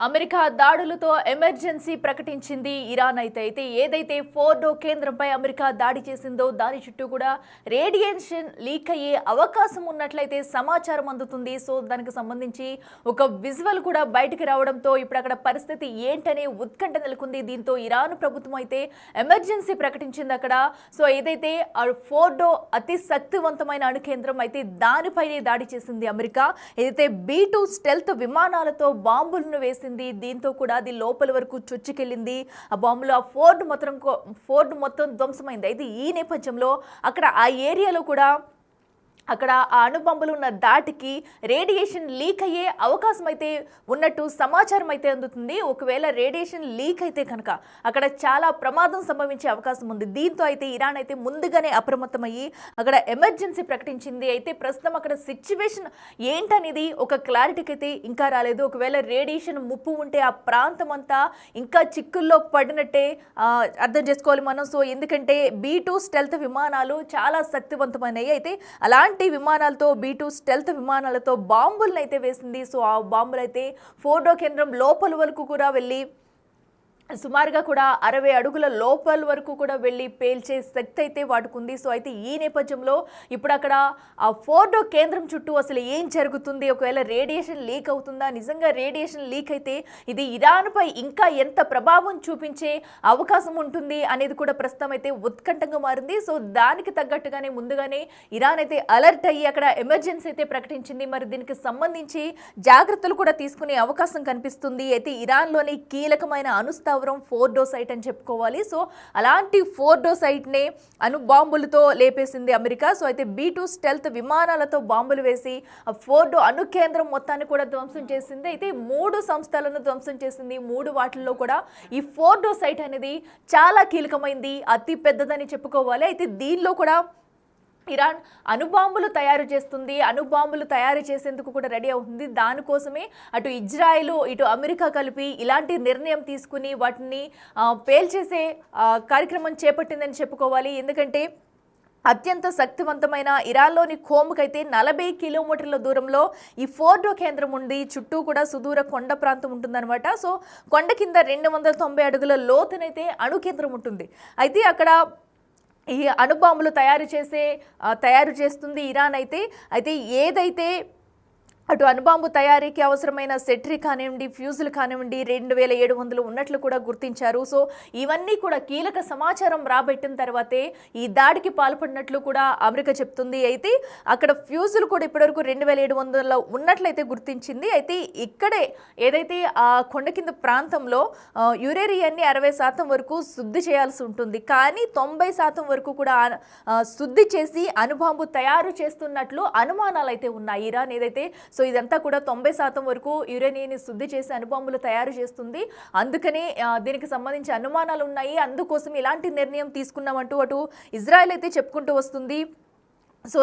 America దాడులతో emergency ప్రకటించింది Iran అయితే ఏదైతే ఫోర్డో కేంద్రంపై అమెరికా దాడి చేసిందో దాని చుట్టూ కూడా రేడియేషన్ లీక్ అయ్యే అవకాశం ఉన్నట్లయితే సమాచారం అందుతుంది. సో దానికి సంబంధించి ఒక విజువల్ కూడా బయటికి రావడంతో ఇప్పుడు అక్కడ పరిస్థితి ఏంటనే ఉత్కంఠ నెలకొంది. దీంతో ఇరాన్ ప్రభుత్వం అయితే ఎమర్జెన్సీ ప్రకటించింది అక్కడ. సో ఏదైతే ఫోర్డో అతి శక్తివంతమైన అణు కేంద్రం అయితే దానిపైనే దాడి చేసింది అమెరికా. ఏదైతే B-2 స్టెల్త్ విమానాలతో బాంబులను వేసి దీంతో కూడా అది లోపల వరకు చొచ్చుకెళ్ళింది. ఆ బాంబులు ఆ ఫోర్డ్ మొత్తం ధ్వంసమైంది. అయితే ఈ నేపథ్యంలో అక్కడ ఆ ఏరియాలో కూడా అక్కడ ఆ అణుబాంబులు ఉన్న దాటికి రేడియేషన్ లీక్ అయ్యే అవకాశం అయితే ఉన్నట్టు సమాచారం అయితే అందుతుంది. ఒకవేళ రేడియేషన్ లీక్ అయితే కనుక అక్కడ చాలా ప్రమాదం సంభవించే అవకాశం ఉంది. దీంతో అయితే ఇరాన్ అయితే ముందుగానే అప్రమత్తమయ్యి అక్కడ ఎమర్జెన్సీ ప్రకటించింది. అయితే ప్రస్తుతం అక్కడ సిచ్యువేషన్ ఏంటనేది ఒక క్లారిటీకి అయితే ఇంకా రాలేదు. ఒకవేళ రేడియేషన్ ముప్పు ఉంటే ఆ ప్రాంతం అంతా ఇంకా చిక్కుల్లో పడినట్టే అర్థం చేసుకోవాలి మనం. సో ఎందుకంటే B-2 స్టెల్త్ విమానాలు చాలా శక్తివంతమైనవి. అయితే అలాంటి విమానాలతో B-2 స్టెల్త్ విమానాలతో బాంబులను అయితే వేసింది. సో ఆ బాంబులు అయితే ఫోర్డో కేంద్రం లోపల వరకు కూడా వెళ్ళి సుమారుగా కూడా 60 అడుగుల లోపల వరకు కూడా వెళ్ళి పేల్చే శక్తి అయితే వాడుకుంది. సో అయితే ఈ నేపథ్యంలో ఇప్పుడు అక్కడ ఆ ఫోర్డో కేంద్రం చుట్టూ అసలు ఏం జరుగుతుంది, ఒకవేళ రేడియేషన్ లీక్ అవుతుందా, నిజంగా రేడియేషన్ లీక్ అయితే ఇది ఇరాన్పై ఇంకా ఎంత ప్రభావం చూపించే అవకాశం ఉంటుంది అనేది కూడా ప్రస్తుతం అయితే ఉత్కంఠంగా మారింది. సో దానికి తగ్గట్టుగానే ముందుగానే ఇరాన్ అయితే అలర్ట్ అయ్యి అక్కడ ఎమర్జెన్సీ అయితే ప్రకటించింది. మరి దీనికి సంబంధించి జాగ్రత్తలు కూడా తీసుకునే అవకాశం కనిపిస్తుంది. అయితే ఇరాన్లోని కీలకమైన ఫోర్డో సైట్ అని చెప్పుకోవాలి. సో అలాంటి ఫోర్డో సైట్నే అణుబాంబులతో లేపేసింది అమెరికా. సో అయితే B-2 స్టెల్త్ విమానాలతో బాంబులు వేసి ఆ ఫోర్డో అణు కేంద్రం మొత్తాన్ని కూడా ధ్వంసం చేసింది. అయితే 3 సంస్థలను ధ్వంసం చేసింది. 3 వాటిల్లో కూడా ఈ ఫోర్డో సైట్ అనేది చాలా కీలకమైంది, అతి పెద్దదని చెప్పుకోవాలి. అయితే దీనిలో కూడా ఇరాన్ అణుబాంబులు తయారు చేస్తుంది, అణుబాంబులు తయారు చేసేందుకు కూడా రెడీ అవుతుంది. దానికోసమే అటు ఇజ్రాయెల్ ఇటు అమెరికా కలిపి ఇలాంటి నిర్ణయం తీసుకుని వాటిని పేల్చేసే కార్యక్రమం చేపట్టిందని చెప్పుకోవాలి. ఎందుకంటే అత్యంత శక్తివంతమైన ఇరాన్లోని ఖోమ్కైతే 40 కిలోమీటర్ల దూరంలో ఈ ఫోర్డో కేంద్రం ఉంది. చుట్టూ కూడా సుదూర కొండ ప్రాంతం ఉంటుందన్నమాట. సో కొండ కింద 290 అడుగుల లోతునైతే అణు కేంద్రం ఉంటుంది. అయితే అక్కడ ఈ అణుబాంబులు తయారు చేస్తుంది ఇరాన్ అయితే ఏదైతే అటు అణుబాంబు తయారీకి అవసరమైన సెట్రీ కానివ్వండి, ఫ్యూజులు కానివ్వండి 2700 ఉన్నట్లు కూడా గుర్తించారు. సో ఇవన్నీ కూడా కీలక సమాచారం రాబట్టిన తర్వాతే ఈ దాడికి పాల్పడినట్లు కూడా అమెరికా చెప్తుంది. అయితే అక్కడ ఫ్యూజులు కూడా ఇప్పటివరకు 2700 ఉన్నట్లయితే గుర్తించింది. అయితే ఇక్కడే ఏదైతే ఆ కొండ కింద ప్రాంతంలో యురేనియాన్ని 60% వరకు శుద్ధి చేయాల్సి ఉంటుంది. కానీ 90% వరకు కూడా శుద్ధి చేసి అణుబాంబు తయారు చేస్తున్నట్లు అనుమానాలు అయితే ఉన్నాయి ఇరాన్ ఏదైతే. సో ఇదంతా కూడా 90% వరకు యురేనియాన్ని శుద్ధి చేసి అణుబాంబులు తయారు చేస్తుంది. అందుకనే దీనికి సంబంధించి అనుమానాలు ఉన్నాయి. అందుకోసం ఇలాంటి నిర్ణయం తీసుకున్నామంటూ అటు ఇజ్రాయెల్ అయితే చెప్పుకుంటూ వస్తుంది. సో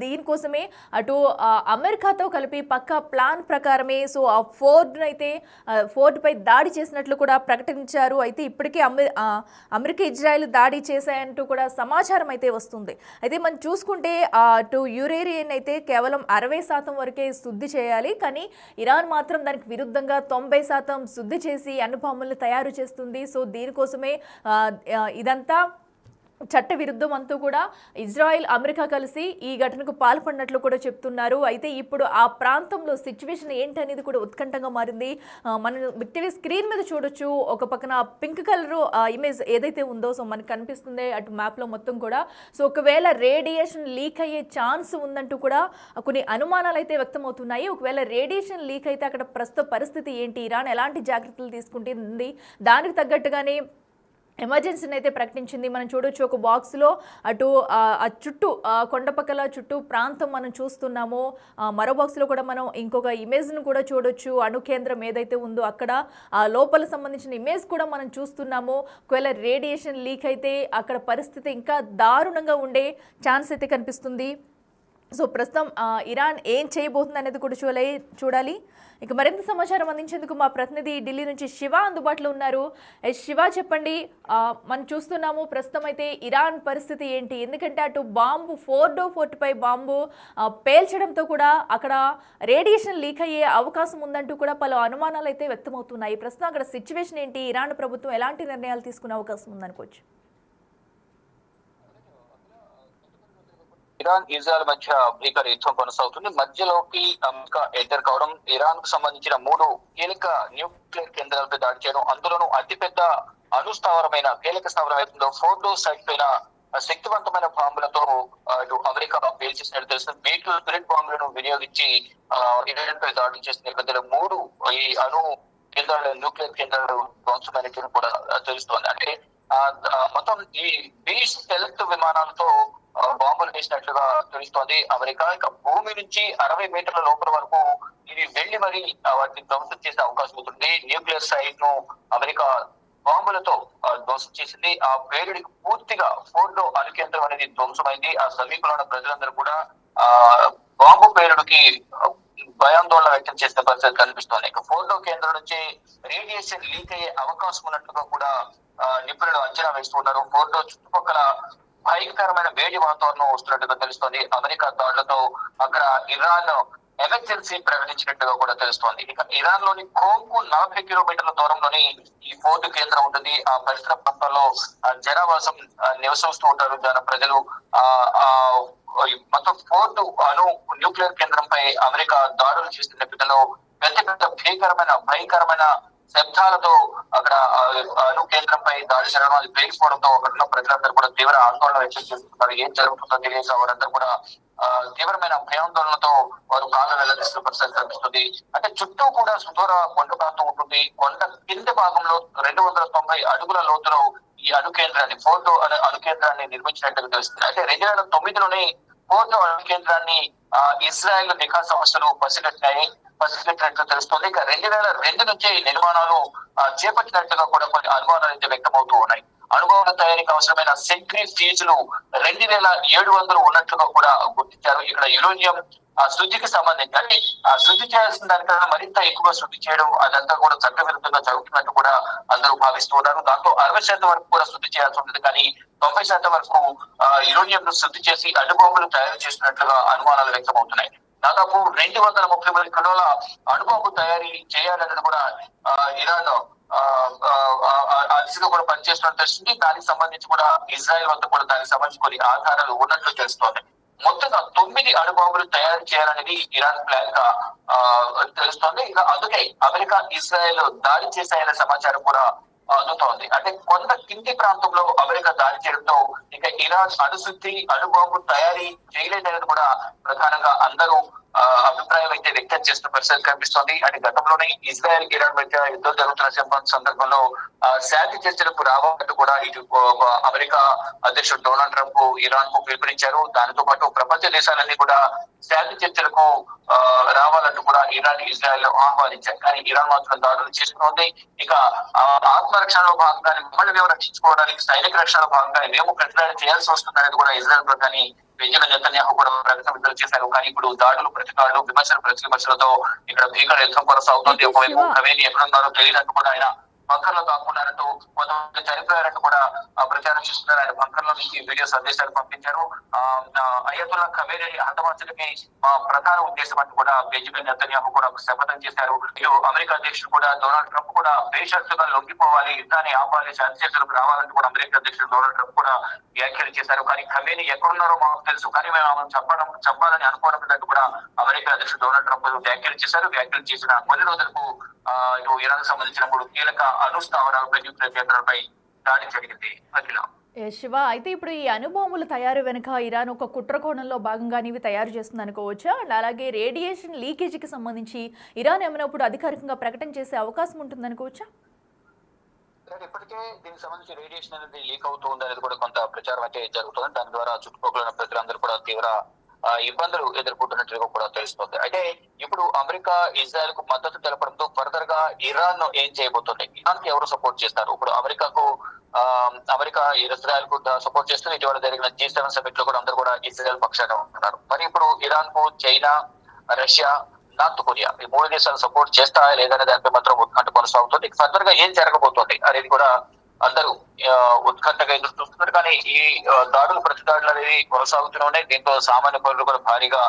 దీనికోసమే అటు అమెరికాతో కలిపి పక్కా ప్లాన్ ప్రకారమే సో ఆ ఫోర్డ్పై దాడి చేసినట్లు కూడా ప్రకటించారు. అయితే ఇప్పటికే అమెరికా ఇజ్రాయెల్ దాడి చేశాయంటూ కూడా సమాచారం అయితే వస్తుంది. అయితే మనం చూసుకుంటే అటు యురేనియం అయితే కేవలం 60% వరకే శుద్ధి చేయాలి, కానీ ఇరాన్ మాత్రం దానికి విరుద్ధంగా 90% శుద్ధి చేసి అణుబాంబులను తయారు చేస్తుంది. సో దీనికోసమే ఇదంతా చట్ట విరుద్ధం అంటూ కూడా ఇజ్రాయెల్ అమెరికా కలిసి ఈ ఘటనకు పాల్పడినట్లు కూడా చెప్తున్నారు. అయితే ఇప్పుడు ఆ ప్రాంతంలో సిచ్యువేషన్ ఏంటనేది కూడా ఉత్కంఠంగా మారింది. మనం టీవీ స్క్రీన్ మీద చూడొచ్చు, ఒక పక్కన పింక్ కలర్ ఇమేజ్ ఏదైతే ఉందో సో మనకు కనిపిస్తుంది అటు మ్యాప్లో మొత్తం కూడా. సో ఒకవేళ రేడియేషన్ లీక్ అయ్యే ఛాన్స్ ఉందంటూ కూడా కొన్ని అనుమానాలు అయితే వ్యక్తమవుతున్నాయి. ఒకవేళ రేడియేషన్ లీక్ అయితే అక్కడ ప్రస్తుత పరిస్థితి ఏంటి, ఇరాన్ ఎలాంటి జాగ్రత్తలు తీసుకుంటుంది, దానికి తగ్గట్టుగానే ఎమర్జెన్సీని అయితే ప్రకటించింది. మనం చూడొచ్చు ఒక బాక్స్లో అటు ఆ చుట్టూ కొండపక్కల చుట్టూ ప్రాంతం మనం చూస్తున్నాము. మరో బాక్స్లో కూడా మనం ఇంకొక ఇమేజ్ను కూడా చూడొచ్చు. అణు కేంద్రం ఏదైతే ఉందో అక్కడ లోపల సంబంధించిన ఇమేజ్ కూడా మనం చూస్తున్నాము. ఒకవేళ రేడియేషన్ లీక్ అయితే అక్కడ పరిస్థితి ఇంకా దారుణంగా ఉండే ఛాన్స్ అయితే కనిపిస్తుంది. సో ప్రస్తుతం ఇరాన్ ఏం చేయబోతుంది అనేది కూడా చూడాలి. ఇక మరింత సమాచారం అందించేందుకు మా ప్రతినిధి ఢిల్లీ నుంచి శివ అందుబాటులో ఉన్నారు. శివ, చెప్పండి, మనం చూస్తున్నాము ప్రస్తుతం అయితే ఇరాన్ పరిస్థితి ఏంటి? ఎందుకంటే అటు బాంబు ఫోర్డో ఫోర్ట్పై బాంబు పేల్చడంతో కూడా అక్కడ రేడియేషన్ లీక్ అయ్యే అవకాశం ఉందంటూ కూడా పలు అనుమానాలు అయితే వ్యక్తమవుతున్నాయి. ప్రస్తుతం అక్కడ సిచ్యువేషన్ ఏంటి? ఇరాన్ ప్రభుత్వం ఎలాంటి నిర్ణయాలు తీసుకునే అవకాశం ఉందనుకోవచ్చు? ఇరాన్ ఇజ్రాయెల్ మధ్య భీకర యుద్ధం కొనసాగుతుంది. మధ్యలోకి అమెరికా ఎంటర్ కావడం, ఇరాన్ కు సంబంధించిన 3 కీలక న్యూక్లియర్ కేంద్రాలపై దాడి చేయడం, అందులోనూ అతిపెద్ద అణుస్థావరమైన కీలక స్థావరం అవుతుందో ఫోర్డో సైట్ పైన శక్తివంతమైన బాంబులతో ఇటు అమెరికా పేల్చేసినట్టు తెలుస్తుంది. బీట్లు స్పిరిట్ బాంబులను వినియోగించి ఇరాన్ పై దాడులు చేసిన నేపథ్యంలో 3 ఈ అణు కేంద్రాలు, న్యూక్లియర్ కేంద్రాలు ధ్వంసమైనట్టు కూడా తెలుస్తోంది. అంటే మొత్తం ఈ బీచ్ స్టెల్త్ విమానాలతో బాంబులు వేసినట్లుగా తెలుస్తోంది అమెరికా. ఇక భూమి నుంచి 60 మీటర్ల లోపల వరకు ఇది వెళ్లి మరి వాటిని ధ్వంసం చేసే అవకాశం ఉంటుంది. న్యూక్లియర్ సైట్ ను అమెరికా బాంబులతో ధ్వంసం చేసింది. ఆ పేలుడికి పూర్తిగా ఫోర్డో అణు కేంద్రం అనేది ధ్వంసమైంది. ఆ సమీపంలో ఉన్న ప్రజలందరూ కూడా బాంబు పేలుడికి భయాందోళన వ్యక్తం చేసిన పరిస్థితి కనిపిస్తోంది. ఇక ఫోర్డో కేంద్రం నుంచి రేడియేషన్ లీక్ అయ్యే అవకాశం ఉన్నట్లుగా కూడా నిపుణులు అంచనా వేస్తున్నారు. ఫోర్డో చుట్టుపక్కల భయంకరమైన వేడి వాతావరణం వస్తున్నట్టుగా తెలుస్తోంది. అమెరికా దాడులతో అక్కడ ఇరాన్ ఎమర్జెన్సీ ప్రకటించినట్టుగా కూడా తెలుస్తోంది. ఇక ఇరాన్ లోని కోంకు 40 కిలోమీటర్ల దూరంలోని ఈ ఫోర్ట్ కేంద్రం ఉంటుంది. ఆ పరిసర ప్రాంతాల్లో జనావాసం నివసిస్తూ ఉంటారు జన ప్రజలు. మొత్తం ఫోర్ట్ అణు న్యూక్లియర్ కేంద్రంపై అమెరికా దాడులు చేసిన నేపథ్యంలో పెద్ద భయంకరమైన శబ్దాలతో అక్కడ అణు కేంద్రంపై దాడి జరగడం, అది పేలిపోవడంతో అక్కడున్న ప్రజలందరూ కూడా తీవ్ర ఆందోళన వ్యక్తం చేస్తున్నారు. ఏం జరుగుతుందో తెలియక వారందరూ కూడా తీవ్రమైన భయాందోళనతో వారు కాళ్ళ వెళ్లదీసిన పరిస్థితి కనిపిస్తుంది. అంటే చుట్టూ కూడా సుదూర కొండ ప్రాంతం ఉంటుంది. కొండ కింది భాగంలో 290 అడుగుల లోతులో ఈ అణు కేంద్రాన్ని, ఫోర్డో అణు కేంద్రాన్ని నిర్మించినట్టుగా తెలుస్తుంది. అయితే 2009లోనే ఫోర్డో అణు కేంద్రాన్ని ఇజ్రాయెల్ నిఘా సంస్థలు పసిగట్టినట్లు తెలుస్తుంది. ఇక 2002 నుంచే నిర్మాణాలు చేపట్టినట్టుగా కూడా కొన్ని అనుమానాలు అయితే వ్యక్తమవుతూ ఉన్నాయి. అణుబాంబుల తయారీకి అవసరమైన సెంట్రిఫ్యూజ్లు 2700 ఉన్నట్లుగా కూడా గుర్తించారు. ఇక్కడ యురేనియం శుద్ధికి సంబంధించి, అంటే శుద్ధి చేయాల్సిన దానికన్నా మరింత ఎక్కువ శుద్ధి చేయడం అదంతా కూడా చట్టవిరుద్ధంగా జరుగుతున్నట్టు కూడా అందరూ భావిస్తూ ఉన్నారు. దాంతో 60% వరకు కూడా శుద్ధి చేయాల్సి ఉంటుంది. కానీ 90% వరకు యురేనియం ను శుద్ధి చేసి అణుబాంబులు తయారు చేస్తున్నట్లుగా అనుమానాలు వ్యక్తమవుతున్నాయి. దాదాపు 230 కిలోల అణుబాంబు తయారీ చేయాలన్నది కూడా ఇరాన్ దిశగా కూడా పనిచేస్తున్నట్టు తెలుస్తుంది. దానికి సంబంధించి కూడా ఇజ్రాయెల్ వద్ద కూడా దానికి సంబంధించి కొన్ని ఆధారాలు ఉన్నట్లు తెలుస్తోంది. మొత్తంగా 9 అణుబాంబులు తయారు చేయాలనేది ఇరాన్ ప్లాన్ గా తెలుస్తోంది. ఇక అందుకే అమెరికా ఇజ్రాయెల్ దాడి చేశాయనే సమాచారం కూడా అందుతోంది. అంటే కొంత కింది ప్రాంతంలో అమెరికా దాడి చేయడంతో ఇక ఇరాన్ అణుశుద్ధి, అణుబాంబు తయారీ చేయలేదనేది కూడా ప్రధానంగా అందరూ అభిప్రాయం అయితే వ్యక్తం చేస్తున్న పరిస్థితి కనిపిస్తోంది. అంటే గతంలోనే ఇజ్రాయెల్ ఇరాన్ మధ్య యుద్ధం జరుగుతున్న సందర్భంలో శాంతి చర్చలకు రావాలంటూ కూడా ఇటు అమెరికా అధ్యక్షుడు డొనాల్డ్ ట్రంప్ ఇరాన్ కు పిలుపునిచ్చారు. దానితో పాటు ప్రపంచ దేశాలన్నీ కూడా శాంతి చర్చలకు రావాలంటూ కూడా ఇరాన్ ఇజ్రాయెల్ ఆహ్వానించారు. కానీ ఇరాన్ మాత్రం దాడులు చేస్తోంది. ఇక ఆత్మరక్షణలో భాగంగా మిమ్మల్ని మేము రక్షించుకోవడానికి సైనిక రక్షణలో భాగంగా మేము ప్రతిదాడి చేయాల్సి వస్తుందనేది కూడా ఇజ్రాయెల్ ప్రధాని బెంజమిన్ నెతన్యాహు కూడా ప్రకటన విడుదల చేశారు. కానీ ఇప్పుడు దాడులు, ప్రతిదాడులు, విమర్శలతో ఇక్కడ భీకర యుద్ధం కొనసాగుతుంది. ఒకవైపు ఖమేనీ ఎక్కడున్నారో తెలియనట్టు కూడా ఆయన బంకర్ లో దాక్కున్నారంటూ, కొంతమంది చనిపోయారంటూ కూడా ప్రచారం చేస్తున్నారు. ఆయన బంకర్ లో నుంచి వీడియో సందేశాలు పంపించారు. అయతుల్లా ఖమేనీ హతమార్చడమే మా ప్రధాన ఉద్దేశం అని కూడా బెంజమిన్ నెతన్యాహు కూడా శపథం చేశారు. ఇటు అమెరికా అధ్యక్షుడు కూడా డొనాల్డ్ ట్రంప్ కూడా బేషరతుగా లొంగిపోవాలి, యుద్ధాన్ని ఆపాలి, శాంతి చర్చలకు రావాలంటూ కూడా అమెరికా అధ్యక్షుడు డొనాల్డ్ ట్రంప్ కూడా వ్యాఖ్యలు చేశారు. కానీ ఖమేనీ ఎక్కడున్నారో మాకు తెలుసు, కానీ మేము ఆమెను చెప్పాలని అనుకోవడం కూడా అమెరికా అధ్యక్షుడు డొనాల్డ్ ట్రంప్ వ్యాఖ్యలు చేశారు. వ్యాఖ్యలు చేసిన కొన్ని రోజులకు ఇటు ఇరాన్ సంబంధించిన 3 కీలక అణుస్థావరాలపై, న్యూక్లియర్ కేంద్రాలపై దాడి జరిగింది. అఖిల, శివ, అయితే ఇప్పుడు ఈ అణుబాంబుల తయారు వెనుక ఇరాన్ ఒక కుట్ర కోణంలో భాగంగానే ఇవి తయారు చేస్తుంది అనుకోవచ్చా? అండ్ అలాగే రేడియేషన్ లీకేజీకి సంబంధించి ఇరాన్ ఏమైనా ఇప్పుడు అధికారికంగా ప్రకటన చేసే అవకాశం ఉంటుంది అనుకోవచ్చా? ఇప్పటికే దీనికి సంబంధించి రేడియేషన్ అనేది లీక్ అవుతూ ఉంది అనేది కూడా కొంత ప్రచారం అయితే జరుగుతుంది. దాని ద్వారా చుట్టుపక్కల ప్రజలందరూ కూడా తీవ్ర ఇబ్బందులు ఎదుర్కొంటున్నట్టుగా కూడా తెలుస్తుంది. అయితే ఇప్పుడు అమెరికా ఇజ్రాయెల్ కు మద్దతు తెలపడంతో ఫర్దర్ గా ఇరాన్ ఏం చేయబోతుంది, ఇరాన్ కి ఎవరు సపోర్ట్ చేస్తారు? ఇప్పుడు అమెరికాకు అమెరికా ఇజ్రాయెల్ కు సపోర్ట్ చేస్తూ ఇటీవల జరిగిన G7 సమిట్ లో కూడా అందరూ కూడా ఇజ్రాయెల్ పక్షాన ఉన్నారు. మరి ఇప్పుడు ఇరాన్ కు చైనా, రష్యా, నార్త్ కొరియా ఈ 3 దేశాలు సపోర్ట్ చేస్తాయా లేదనే దానిపై మాత్రం ఉత్కంఠ కొనసాగుతుంది. ఫర్దర్ గా ఏం జరగబోతోంది అనేది కూడా అందరూ ఉత్కంఠగా ఎదురు చూస్తున్నారు. కానీ ఈ దాడులు ప్రతిదాడులు అనేది కొనసాగుతూనే ఉన్నాయి. దీంతో సామాన్య పౌరులు కూడా భారీగా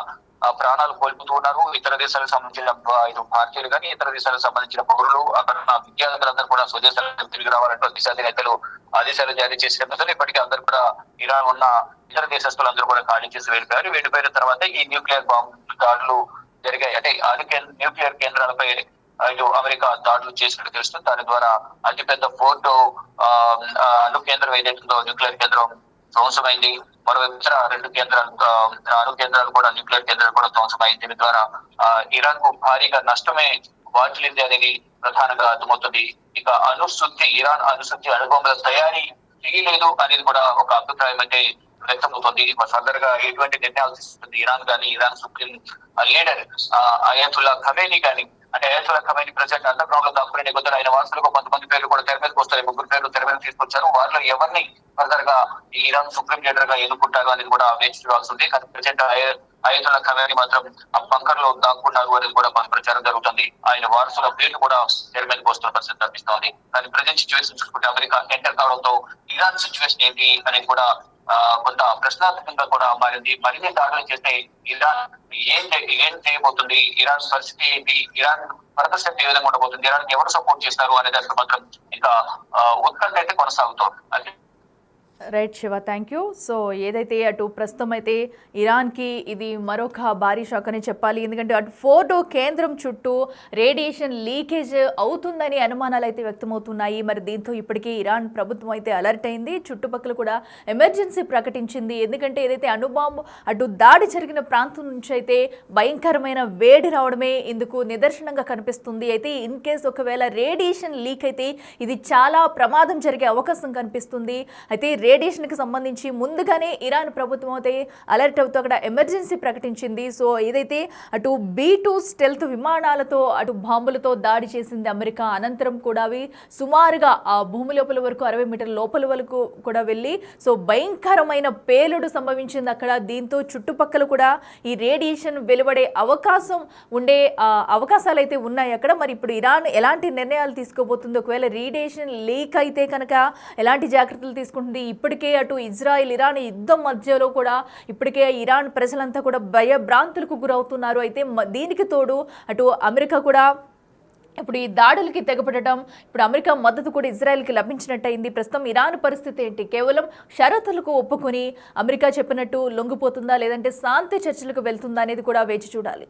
ప్రాణాలు కోల్పోతూ ఉన్నారు. ఇతర దేశాలకు సంబంధించిన భారతీయులు కానీ ఇతర దేశాలకు సంబంధించిన పౌరులు అక్కడ విద్యార్థులందరూ కూడా స్వదేశాలకు తిరిగి రావాలంటూ దిశాధినేతలు ఆదేశాలు జారీ చేసిన ఇప్పటికీ అందరూ కూడా ఇరాన్ ఉన్న ఇతర దేశస్తులు అందరూ కూడా ఖాళీ చేసి వెళ్ళిపోయారు. వెళ్ళిపోయిన తర్వాత ఈ న్యూక్లియర్ బాంబు దాడులు జరిగాయి. అంటే న్యూక్లియర్ కేంద్రాలపై ఇటు అమెరికా దాడులు చేసినట్టు తెలుస్తుంది. దాని ద్వారా అతిపెద్ద ఫోర్ట్ అణు కేంద్రం ఏదైతుందో న్యూక్లియర్ కేంద్రం ధ్వంసమైంది. మరోవైపు ఇతర 2 కేంద్రాలు అణు కేంద్రాలు కూడా న్యూక్లియర్ కేంద్రాలు కూడా ధ్వంసమైంది. దీని ద్వారా ఇరాన్ కు భారీగా నష్టమే వాటిల్లింది అనేది ప్రధానంగా అర్థమవుతుంది. ఇక ఇరాన్ అణుశుద్ధి అణుబొమ్మల తయారీ చేయలేదు అనేది కూడా ఒక అభిప్రాయం అయితే వ్యక్తమవుతుంది. ఫర్దర్ గా ఎటువంటి నిర్ణయాలు తీసుకుంటుంది ఇరాన్ కానీ Iran supreme leader Ayatollah Khamenei కానీ, అంటే Ayatollah Khamenei president under ground లో దాక్కునే కొద్దిగా ఆయన వారసులకు కొంతమంది పేర్లు కూడా తెర మీదకి వస్తాయి. 3 పేర్లు తెర మీద తీసుకొచ్చారు. వారిలో ఎవరిని ఫర్దర్ గా ఇరాన్ సుప్రీం లీడర్ గా ఎన్నుకుంటారు అనేది కూడా వేచి చూడాల్సి ఉంది. కానీ ప్రెసిడెంట్ అయతుల్లా ఖమేనీ మాత్రం ఆ బంకర్ లో దాక్కున్నారు అనేది కూడా ప్రచారం జరుగుతుంది. ఆయన వారసుల పేర్లు కూడా తెర మీదకి వస్తున్న పరిస్థితి కనిపిస్తోంది. కానీ ప్రజెంట్ సిచ్యువేషన్ చూసుకుంటే అమెరికా ఎంటర్ కావడంతో ఇరాన్ సిచ్యువేషన్ ఏంటి అనేది కూడా కొంత ప్రశ్నార్థకంగా కూడా మారింది. మరిన్ని దాడులు చేస్తే ఇరాన్ ఏం చేయబోతుంది, ఇరాన్ పరిస్థితి ఏంటి, ఇరాన్ ప్రదర్శన ఏ విధంగా ఉండబోతుంది, ఇరాన్ ఎవరు సపోర్ట్ చేస్తారు అనే దానికి మాత్రం ఇంకా ఉత్కంఠ అయితే కొనసాగుతోంది. అది right Shiva, thank you. So ఏదైతే అటు ప్రస్తుతం అయితే ఇరాన్కి ఇది మరొక భారీ షాక్ అని చెప్పాలి. ఎందుకంటే అటు ఫోర్డో కేంద్రం చుట్టూ రేడియేషన్ లీకేజ్ అవుతుందని అనుమానాలు అయితే వ్యక్తమవుతున్నాయి. మరి దీంతో ఇప్పటికీ ఇరాన్ ప్రభుత్వం అయితే అలర్ట్ అయింది. చుట్టుపక్కల కూడా ఎమర్జెన్సీ ప్రకటించింది. ఎందుకంటే ఏదైతే అణుబాంబు అటు దాడి జరిగిన ప్రాంతం నుంచి అయితే భయంకరమైన వేడి రావడమే ఇందుకు నిదర్శనంగా కనిపిస్తుంది. అయితే ఇన్ కేస్ ఒకవేళ రేడియేషన్ లీక్ అయితే ఇది చాలా ప్రమాదం జరిగే అవకాశం కనిపిస్తుంది. అయితే రేడియేషన్కి సంబంధించి ముందుగానే ఇరాన్ ప్రభుత్వం అయితే అలర్ట్ అవుతూ అక్కడ ఎమర్జెన్సీ ప్రకటించింది. సో ఏదైతే అటు B-2 స్టెల్త్ విమానాలతో అటు బాంబులతో దాడి చేసింది అమెరికా. అనంతరం కూడా అవి సుమారుగా ఆ భూమి లోపల వరకు 60 మీటర్ల లోపల వరకు కూడా వెళ్ళి సో భయంకరమైన పేలుడు సంభవించింది అక్కడ. దీంతో చుట్టుపక్కల కూడా ఈ రేడియేషన్ వెలువడే అవకాశాలు అయితే ఉన్నాయి అక్కడ. మరి ఇప్పుడు ఇరాన్ ఎలాంటి నిర్ణయాలు తీసుకోబోతుంది, ఒకవేళ రేడియేషన్ లీక్ అయితే కనుక ఎలాంటి జాగ్రత్తలు తీసుకుంటుంది? ఇప్పటికే అటు ఇజ్రాయిల్ ఇరాన్ యుద్ధం మధ్యలో కూడా ఇప్పటికే ఇరాన్ ప్రజలంతా కూడా భయభ్రాంతులకు గురవుతున్నారు. అయితే దీనికి తోడు అటు అమెరికా కూడా ఇప్పుడు ఈ దాడులకి తెగపడటం, ఇప్పుడు అమెరికా మద్దతు కూడా ఇజ్రాయెల్కి లభించినట్టయింది. ప్రస్తుతం ఇరాన్ పరిస్థితి ఏంటి? కేవలం షరతులకు ఒప్పుకొని అమెరికా చెప్పినట్టు లొంగిపోతుందా, లేదంటే శాంతి చర్చలకు వెళ్తుందా అనేది కూడా వేచి చూడాలి.